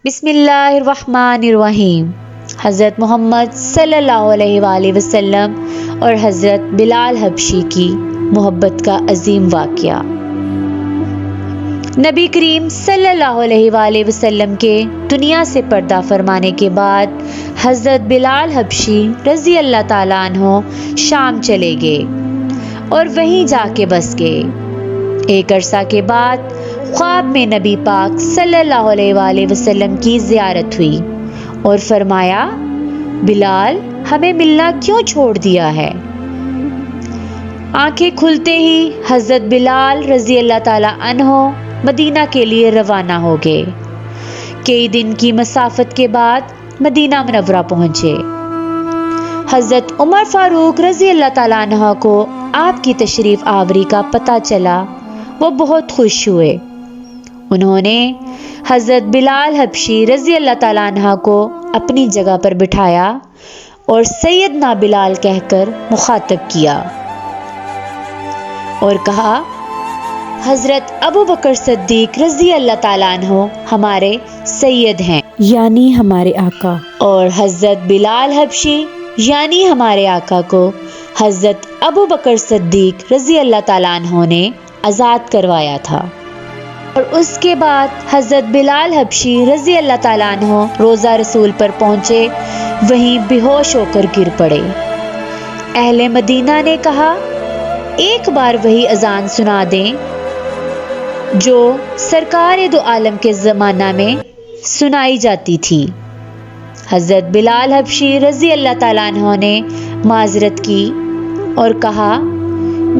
بسم اللہ الرحمن الرحیم۔ حضرت محمد صلی اللہ علیہ وآلہ وسلم اور حضرت بلال حبشی کی محبت کا عظیم واقعہ۔ نبی کریم صلی اللہ علیہ وآلہ وسلم کے دنیا سے پردہ فرمانے کے بعد حضرت بلال حبشی رضی اللہ تعالیٰ عنہ شام چلے گئے اور وہیں جا کے بس گئے۔ ایک عرصہ کے بعد خواب میں نبی پاک صلی اللہ علیہ وآلہ وسلم کی زیارت ہوئی اور فرمایا، بلال ہمیں ملنا کیوں چھوڑ دیا ہے؟ آنکھیں کھلتے ہی حضرت بلال رضی اللہ تعالیٰ عنہ مدینہ کے لیے روانہ ہو گئے۔ کئی دن کی مسافت کے بعد مدینہ منورہ پہنچے۔ حضرت عمر فاروق رضی اللہ تعالیٰ عنہ کو آپ کی تشریف آوری کا پتہ چلا، وہ بہت خوش ہوئے۔ انہوں نے حضرت بلال حبشی رضی اللہ تعالیٰ عنہ کو اپنی جگہ پر بٹھایا اور سیدنا بلال کہہ کر مخاطب کیا اور کہا، حضرت ابو بکر صدیق رضی اللہ تعالیٰ عنہ ہمارے سید ہیں، یعنی ہمارے آقا، اور حضرت بلال حبشی یعنی ہمارے آقا کو حضرت ابو بکر صدیق رضی اللہ تعالیٰ عنہ نے آزاد کروایا تھا۔ اور اس کے بعد حضرت بلال حبشی رضی اللہ تعالیٰ عنہ روضہ رسول پر پہنچے، وہیں بے ہوش ہو کر گر پڑے۔ اہل مدینہ نے کہا، ایک بار وہی اذان سنا دیں جو سرکار دو عالم کے زمانہ میں سنائی جاتی تھی۔ حضرت بلال حبشی رضی اللہ تعالیٰ عنہ نے معذرت کی اور کہا،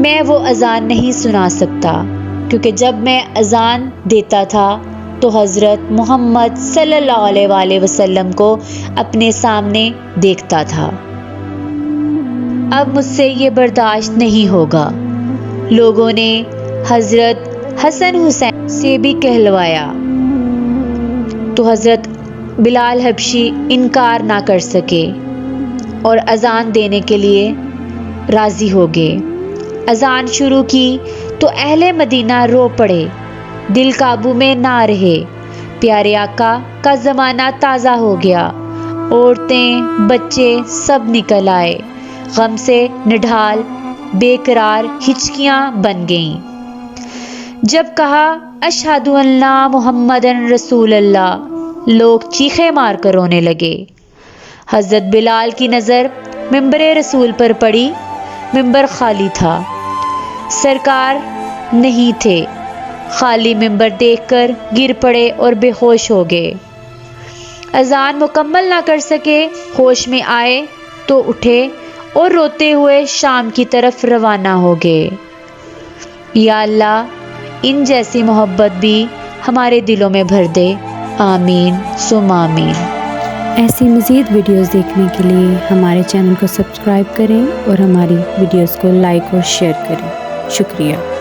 میں وہ اذان نہیں سنا سکتا، کیونکہ جب میں اذان دیتا تھا تو حضرت محمد صلی اللہ علیہ وآلہ وسلم کو اپنے سامنے دیکھتا تھا۔ اب مجھ سے یہ برداشت نہیں ہوگا۔ لوگوں نے حضرت حسن حسین سے بھی کہلوایا تو حضرت بلال حبشی انکار نہ کر سکے اور اذان دینے کے لیے راضی ہو گئے۔ اذان شروع کی تو اہل مدینہ رو پڑے، دل قابو میں نہ رہے۔ پیارے آقا کا زمانہ تازہ ہو گیا، عورتیں بچے سب نکل آئے، غم سے نڈھال بے قرار ہچکیاں بن گئیں۔ جب کہا، اشہد ان لا محمد رسول اللہ، لوگ چیخیں مار کر رونے لگے۔ حضرت بلال کی نظر ممبر رسول پر پڑی، ممبر خالی تھا، سرکار نہیں تھے۔ خالی ممبر دیکھ کر گر پڑے اور بے ہوش ہو گئے۔ اذان مکمل نہ کر سکے، ہوش میں آئے تو اٹھے اور روتے ہوئے شام کی طرف روانہ ہو گئے۔ یا اللہ، ان جیسی محبت بھی ہمارے دلوں میں بھر دے، آمین ثم آمین۔ ایسی مزید ویڈیوز دیکھنے کے لیے ہمارے چینل کو سبسکرائب کریں اور ہماری ویڈیوز کو لائک اور شیئر کریں۔ شکریہ۔